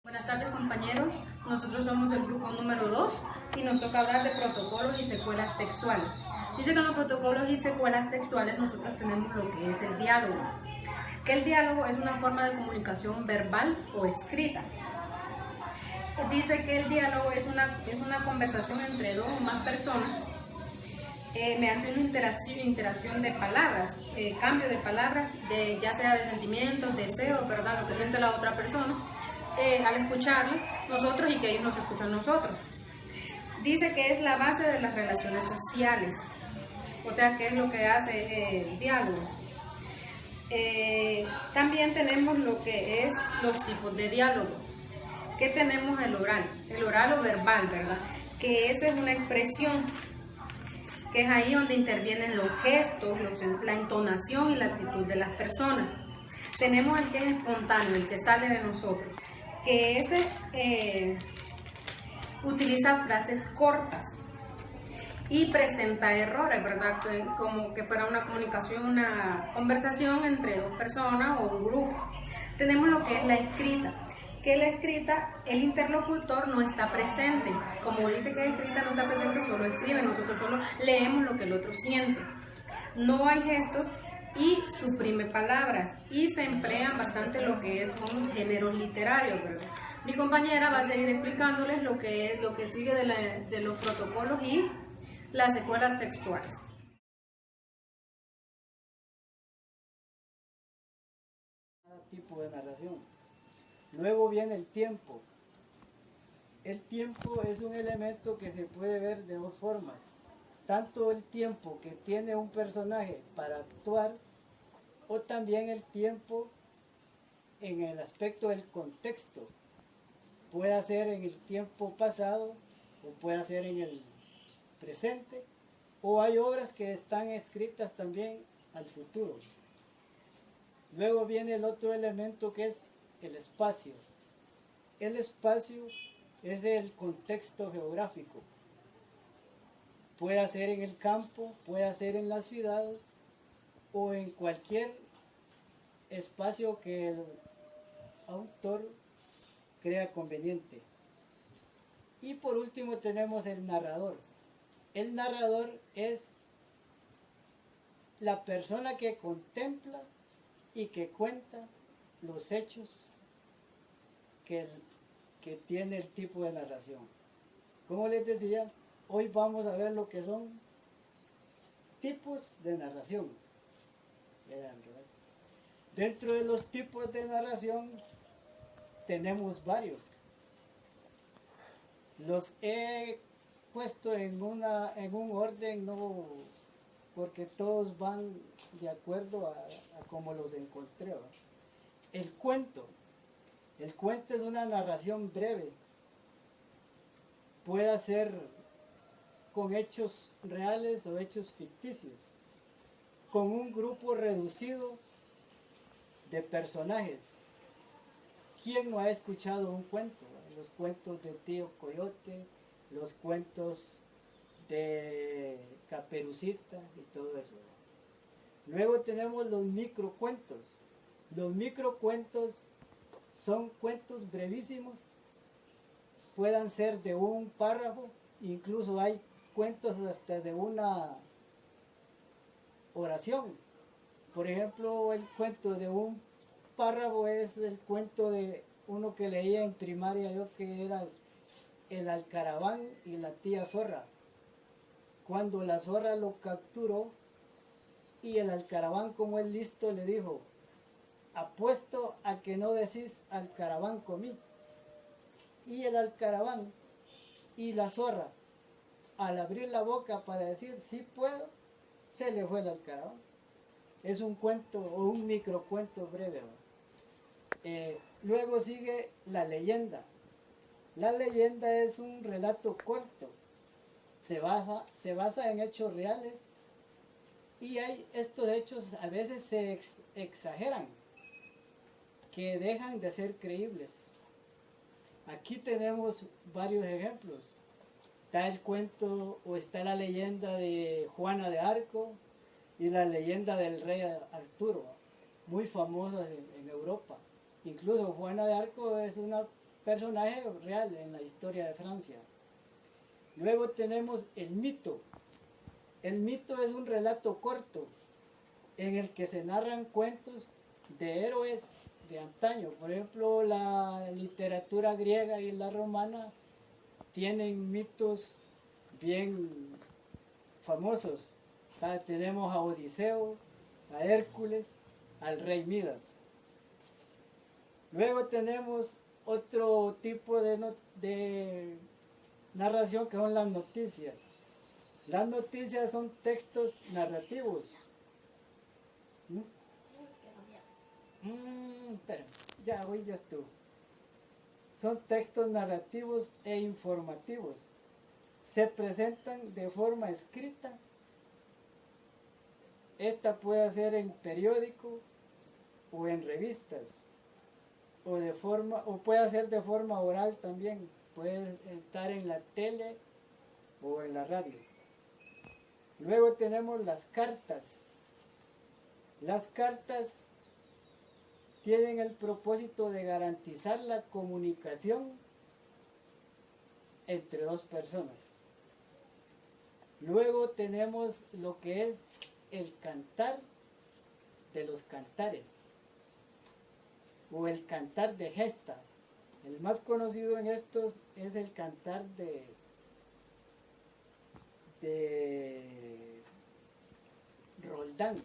Buenas tardes, compañeros, nosotros somos el grupo número 2 y nos toca hablar de protocolos y secuelas textuales. Dice que en los protocolos y secuelas textuales nosotros tenemos lo que es el diálogo, que el diálogo es una forma de comunicación verbal o escrita. Dice que el diálogo es una conversación entre dos o más personas mediante una interacción de palabras, cambio de palabras, ya sea de sentimientos, deseos, ¿verdad? Lo que siente la otra persona, al escucharlo nosotros y que ellos nos escuchan nosotros. Dice que es la base de las relaciones sociales, o sea, que es lo que hace el diálogo. También tenemos lo que es los tipos de diálogo. ¿Qué tenemos el oral o verbal, ¿verdad? Que esa es una expresión que es ahí donde intervienen los gestos, la entonación y la actitud de las personas. Tenemos el que es espontáneo, el que sale de nosotros, que ese utiliza frases cortas y presenta errores, ¿verdad? Como que fuera una comunicación, una conversación entre dos personas o un grupo. Tenemos lo que es la escrita, que la escrita, el interlocutor no está presente. Como dice que la escrita no está presente, solo escribe, nosotros solo leemos lo que el otro siente. No hay gestos y suprime palabras y se emplean bastante lo que son géneros literarios, ¿verdad? Mi compañera va a seguir explicándoles lo que sigue de los protocolos y las secuelas textuales. Cada tipo de narración. Luego viene el tiempo. El tiempo es un elemento que se puede ver de dos formas. Tanto el tiempo que tiene un personaje para actuar o también el tiempo en el aspecto del contexto. Puede ser en el tiempo pasado o puede ser en el presente, o hay obras que están escritas también al futuro. Luego viene el otro elemento que es el espacio. El espacio es el contexto geográfico. Puede ser en el campo, puede ser en la ciudad o en cualquier espacio que el autor crea conveniente. Y por último tenemos el narrador. El narrador es la persona que contempla y que cuenta los hechos que tiene el tipo de narración. Como les decía, hoy vamos a ver lo que son tipos de narración. Dentro de los tipos de narración tenemos varios. Los he puesto en un orden, no, porque todos van de acuerdo a como los encontré. El cuento. El cuento es una narración breve. Puede ser con hechos reales o hechos ficticios, con un grupo reducido de personajes. ¿Quién no ha escuchado un cuento? Los cuentos de Tío Coyote, los cuentos de Caperucita y todo eso. Luego tenemos los microcuentos. Los microcuentos son cuentos brevísimos, puedan ser de un párrafo, incluso hay cuentos hasta de una oración. Por ejemplo, el cuento de un párrafo es el cuento de uno que leía en primaria yo, que era el alcaraván y la tía zorra. Cuando la zorra lo capturó y el alcaraván, como es listo, le dijo: apuesto a que no decís alcaraván comí. Y el alcaraván y la zorra, al abrir la boca para decir sí puedo, se le fue el alcaraván. Es un cuento o un microcuento breve. Luego sigue la leyenda. La leyenda es un relato corto. Se basa en hechos reales y estos hechos a veces se exageran, que dejan de ser creíbles. Aquí tenemos varios ejemplos. Está el cuento o está la leyenda de Juana de Arco y la leyenda del rey Arturo, muy famosas en Europa. Incluso Juana de Arco es una personaje real en la historia de Francia. Luego tenemos el mito. El mito es un relato corto en el que se narran cuentos de héroes de antaño. Por ejemplo, la literatura griega y la romana tienen mitos bien famosos. Tenemos a Odiseo, a Hércules, al rey Midas. Luego tenemos otro tipo de narración que son las noticias. Las noticias son textos narrativos. Espera, ya, hoy ya estuvo. Son textos narrativos e informativos. Se presentan de forma escrita. Esta puede ser en periódico o en revistas. O puede ser de forma oral también. Puede estar en la tele o en la radio. Luego tenemos las cartas. Las cartas tienen el propósito de garantizar la comunicación entre dos personas. Luego tenemos lo que es el cantar de los cantares o el cantar de gesta. El más conocido en estos es el cantar de Roldán.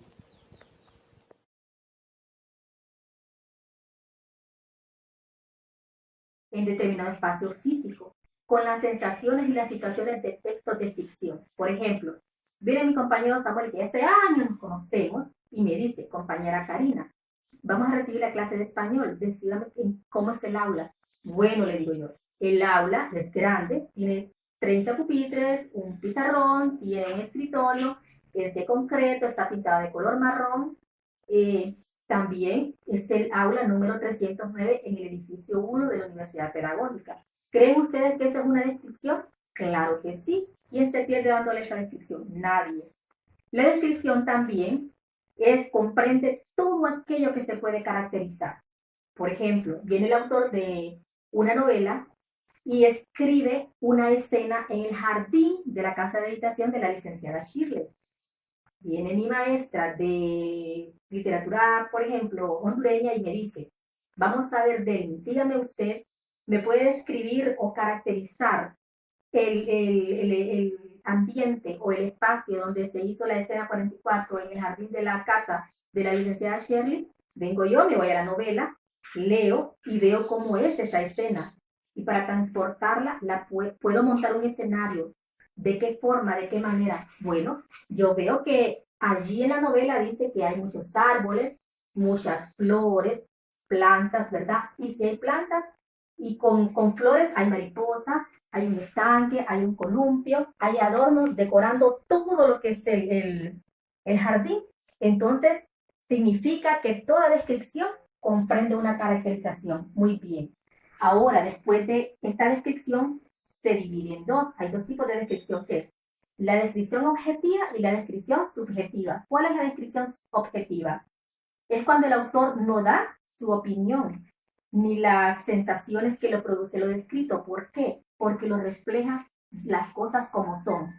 En determinado espacio físico, con las sensaciones y las situaciones de textos de ficción. Por ejemplo, viene mi compañero Samuel, que hace años nos conocemos, y me dice, compañera Karina, vamos a recibir la clase de español, descríbame cómo es el aula. Bueno, le digo yo, el aula es grande, tiene 30 pupitres, un pizarrón, tiene un escritorio, es de concreto, está pintado de color marrón. También es el aula número 309 en el edificio 1 de la Universidad Pedagógica. ¿Creen ustedes que esa es una descripción? Claro que sí. ¿Quién se pierde dándole esa descripción? Nadie. La descripción también comprende todo aquello que se puede caracterizar. Por ejemplo, viene el autor de una novela y escribe una escena en el jardín de la casa de habitación de la licenciada Shirley. Viene mi maestra de literatura, por ejemplo, hondureña, y me dice, vamos a ver, Delmi, dígame usted, ¿me puede describir o caracterizar el ambiente o el espacio donde se hizo la escena 44 en el jardín de la casa de la licenciada Shirley? Vengo yo, me voy a la novela, leo y veo cómo es esa escena. Y para transportarla, puedo montar un escenario. ¿De qué forma? ¿De qué manera? Bueno, yo veo que allí en la novela dice que hay muchos árboles, muchas flores, plantas, ¿verdad? Y si hay plantas y con flores hay mariposas, hay un estanque, hay un columpio, hay adornos decorando todo lo que es el jardín. Entonces, significa que toda descripción comprende una caracterización. Muy bien. Ahora, después de esta descripción, se divide en dos. Hay dos tipos de descripción, que es la descripción objetiva y la descripción subjetiva. ¿Cuál es la descripción objetiva? Es cuando el autor no da su opinión, ni las sensaciones que lo produce lo descrito. ¿Por qué? Porque lo refleja las cosas como son.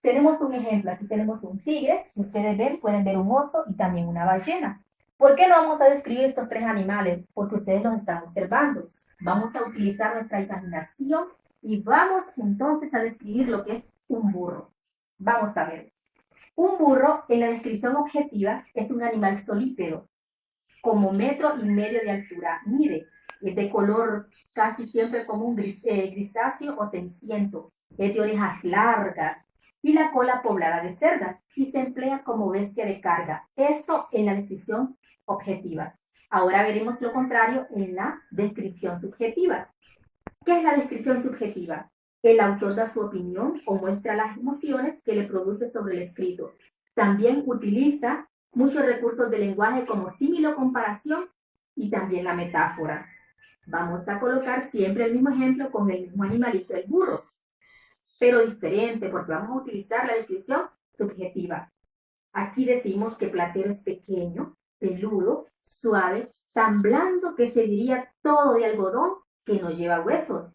Tenemos un ejemplo. Aquí tenemos un tigre. Si ustedes ven, pueden ver un oso y también una ballena. ¿Por qué no vamos a describir estos tres animales? Porque ustedes los están observando. Vamos a utilizar nuestra imaginación y vamos entonces a describir lo que es un burro. Vamos a ver. Un burro, en la descripción objetiva, es un animal solípero, como 1,5 metros de altura. Mide, es de color casi siempre como un grisáceo o ceniciento. Es de orejas largas y la cola poblada de cerdas y se emplea como bestia de carga. Esto en la descripción objetiva. Ahora veremos lo contrario en la descripción subjetiva. ¿Qué es la descripción subjetiva? El autor da su opinión o muestra las emociones que le produce sobre el escrito. También utiliza muchos recursos de lenguaje como símil o comparación y también la metáfora. Vamos a colocar siempre el mismo ejemplo con el mismo animalito, el burro, pero diferente porque vamos a utilizar la descripción subjetiva. Aquí decimos que Platero es pequeño, peludo, suave, tan blando que se diría todo de algodón, que no lleva huesos.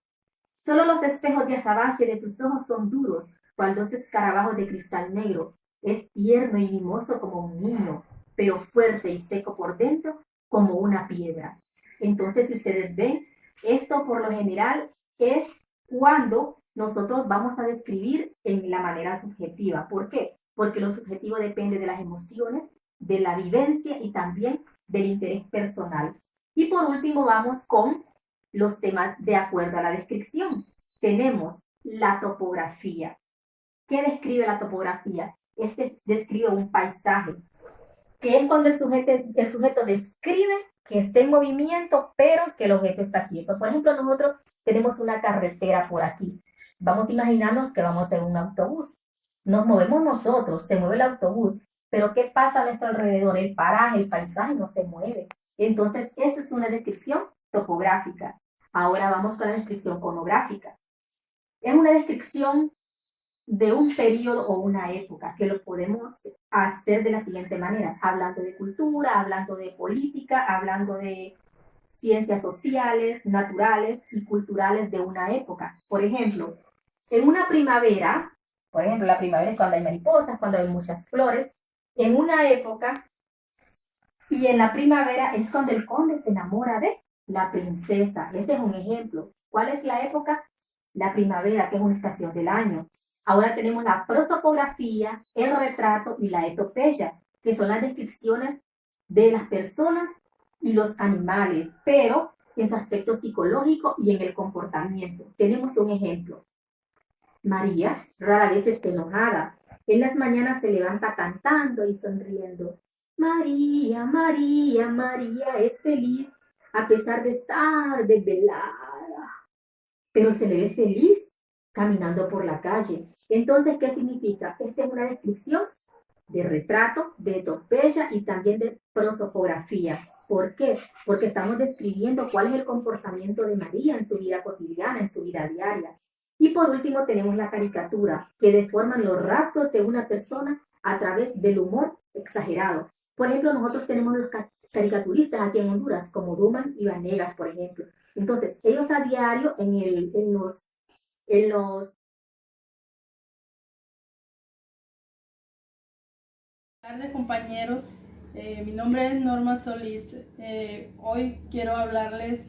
Solo los espejos de azabache de sus ojos son duros, cual dos escarabajos de cristal negro. Es tierno y mimoso como un niño, pero fuerte y seco por dentro como una piedra. Entonces, si ustedes ven, esto por lo general es cuando nosotros vamos a describir en la manera subjetiva. ¿Por qué? Porque lo subjetivo depende de las emociones, de la vivencia y también del interés personal. Y por último vamos con los temas de acuerdo a la descripción. Tenemos la topografía. ¿Qué describe la topografía? Este describe un paisaje, que es cuando el sujeto describe que está en movimiento, pero que el objeto está quieto. Por ejemplo, nosotros tenemos una carretera por aquí. Vamos a imaginarnos que vamos en un autobús. Nos movemos nosotros, se mueve el autobús, pero ¿qué pasa a nuestro alrededor? El paraje, el paisaje no se mueve. Entonces, esa es una descripción topográfica. Ahora vamos con la descripción conográfica. Es una descripción de un periodo o una época que lo podemos hacer de la siguiente manera, hablando de cultura, hablando de política, hablando de ciencias sociales, naturales y culturales de una época. Por ejemplo, en una primavera, por ejemplo, la primavera es cuando hay mariposas, cuando hay muchas flores, en una época, y en la primavera es cuando el conde se enamora de la princesa. Ese es un ejemplo. ¿Cuál es la época? La primavera, que es una estación del año. Ahora tenemos la prosopografía, el retrato y la etopeya, que son las descripciones de las personas y los animales, pero en su aspecto psicológico y en el comportamiento. Tenemos un ejemplo. María rara vez está enojada. En las mañanas se levanta cantando y sonriendo. María, María, María es feliz a pesar de estar desvelada. Pero se le ve feliz caminando por la calle. Entonces, ¿qué significa? Esta es una descripción de retrato, de etopeya y también de prosopografía. ¿Por qué? Porque estamos describiendo cuál es el comportamiento de María en su vida cotidiana, en su vida diaria. Y por último tenemos la caricatura, que deforman los rasgos de una persona a través del humor exagerado. Por ejemplo, nosotros tenemos los caricaturistas aquí en Honduras, como Duman y Vanegas, por ejemplo. Entonces, ellos a diario en los Buenas tardes, compañeros. Mi nombre es Norma Solís. Hoy quiero hablarles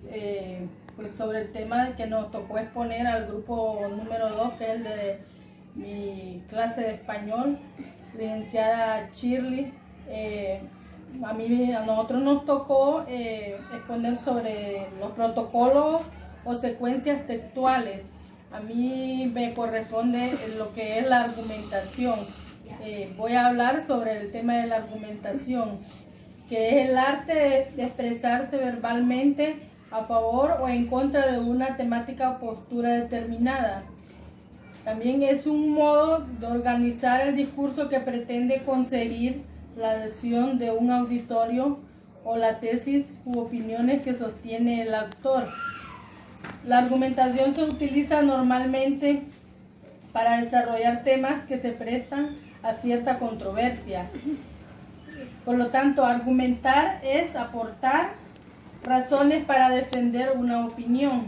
pues sobre el tema que nos tocó exponer al grupo número 2, que es el de mi clase de español, licenciada Shirley. A nosotros nos tocó exponer sobre los protocolos o secuencias textuales. A mí me corresponde lo que es la argumentación. Voy a hablar sobre el tema de la argumentación, que es el arte de expresarse verbalmente a favor o en contra de una temática o postura determinada. También es un modo de organizar el discurso que pretende conseguir la adhesión de un auditorio o la tesis u opiniones que sostiene el autor. La argumentación se utiliza normalmente para desarrollar temas que se prestan a cierta controversia. Por lo tanto, argumentar es aportar razones para defender una opinión.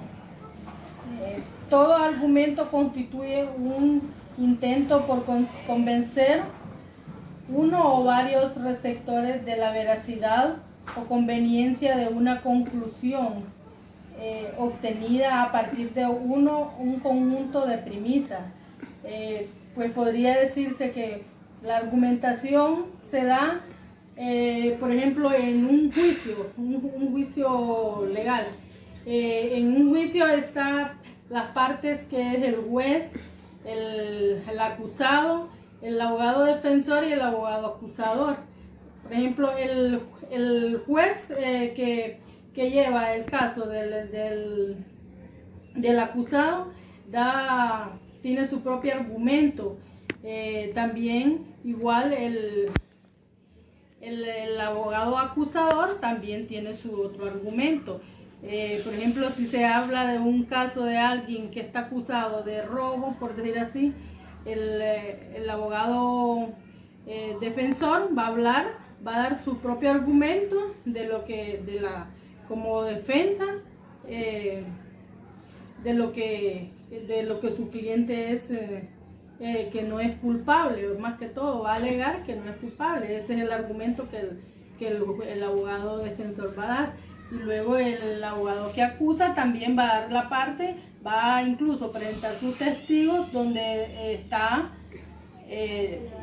Todo argumento constituye un intento por convencer uno o varios receptores de la veracidad o conveniencia de una conclusión obtenida a partir de un conjunto de premisas. Pues podría decirse que la argumentación se da, por ejemplo, en un juicio legal. En un juicio están las partes que es el juez, el acusado, el abogado defensor y el abogado acusador. Por ejemplo, el juez que lleva el caso del acusado tiene su propio argumento. También igual el abogado acusador también tiene su otro argumento. Por ejemplo, si se habla de un caso de alguien que está acusado de robo, por decir así, el abogado defensor va a dar su propio argumento como defensa de lo que su cliente es, que no es culpable, más que todo va a alegar que no es culpable. Ese es el argumento que el abogado defensor va a dar. Y luego el abogado que acusa también va a dar la parte, va a incluso presentar sus testigos donde está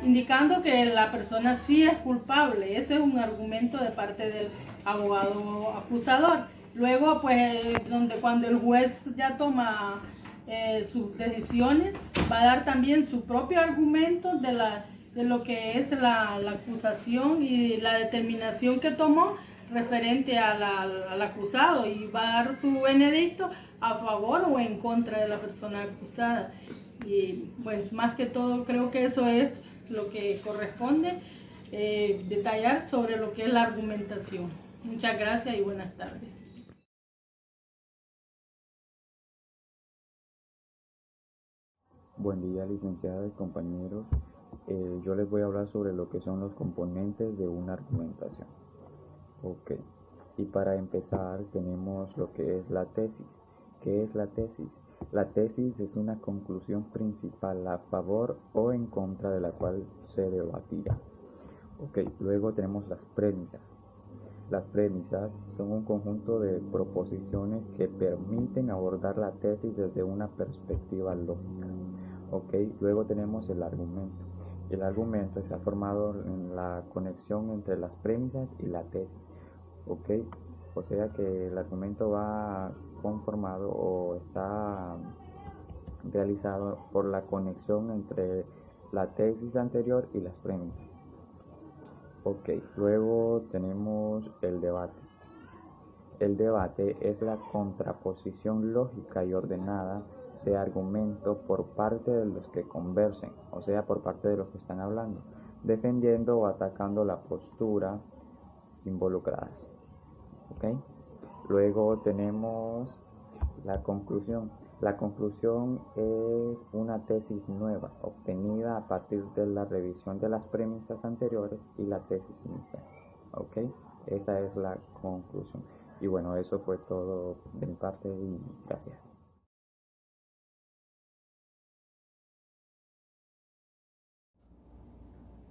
indicando que la persona sí es culpable. Ese es un argumento de parte del abogado acusador. Luego, pues, cuando el juez ya toma sus decisiones, va a dar también su propio argumento de lo que es la acusación y la determinación que tomó referente al acusado, y va a dar su veredicto a favor o en contra de la persona acusada. Y pues más que todo creo que eso es lo que corresponde detallar sobre lo que es la argumentación. Muchas gracias y buenas tardes. Buen día, licenciada y compañeros. Yo les voy a hablar sobre lo que son los componentes de una argumentación. Ok, y para empezar tenemos lo que es la tesis. ¿Qué es la tesis? La tesis es una conclusión principal a favor o en contra de la cual se debatirá. Ok, luego tenemos las premisas. Las premisas son un conjunto de proposiciones que permiten abordar la tesis desde una perspectiva lógica. Ok, luego tenemos el argumento. El argumento está formado en la conexión entre las premisas y la tesis. Ok, o sea que el argumento va conformado o está realizado por la conexión entre la tesis anterior y las premisas. Ok, luego tenemos el debate. El debate es la contraposición lógica y ordenada de argumento por parte de los que conversen, o sea, por parte de los que están hablando, defendiendo o atacando la postura involucradas. ¿Okay? Luego tenemos la conclusión. La conclusión es una tesis nueva, obtenida a partir de la revisión de las premisas anteriores y la tesis inicial. ¿Ok? Esa es la conclusión. Y bueno, eso fue todo de mi parte y gracias.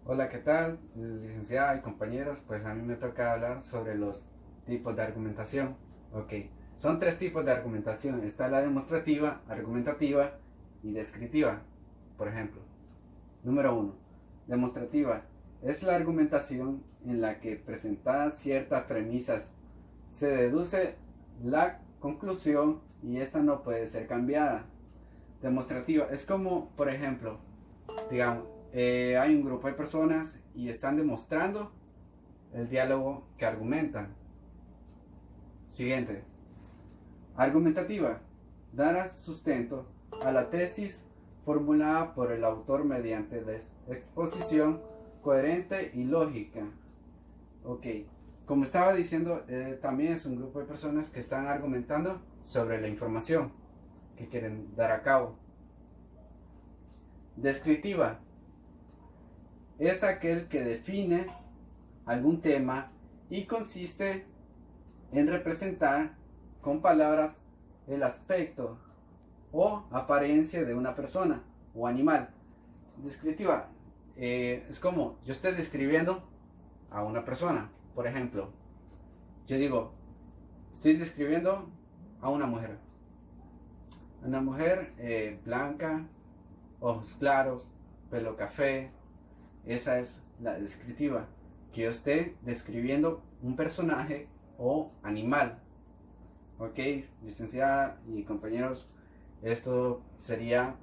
Hola, ¿qué tal? Licenciada y compañeros, pues a mí me toca hablar sobre los tipos de argumentación. Ok, son tres tipos de argumentación. Está la demostrativa, argumentativa y descriptiva. Por ejemplo, número 1. Demostrativa. Es la argumentación en la que, presentadas ciertas premisas, se deduce la conclusión y esta no puede ser cambiada. Demostrativa. Es como, por ejemplo, digamos, hay un grupo de personas y están demostrando el diálogo que argumentan. Siguiente. Argumentativa. Dará sustento a la tesis formulada por el autor mediante la exposición coherente y lógica. Ok. Como estaba diciendo, también es un grupo de personas que están argumentando sobre la información que quieren dar a cabo. Descriptiva. Es aquel que define algún tema y consiste en representar con palabras el aspecto o apariencia de una persona o animal. Descriptiva. Es como yo estoy describiendo a una persona. Por ejemplo, yo digo, estoy describiendo a una mujer. Una mujer blanca, ojos claros, pelo café. Esa es la descriptiva, que yo esté describiendo un personaje o animal. Ok, licenciada y compañeros, esto sería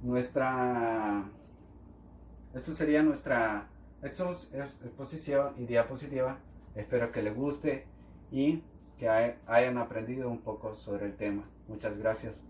nuestra exposición y diapositiva. Espero que les guste y que hayan aprendido un poco sobre el tema. Muchas gracias.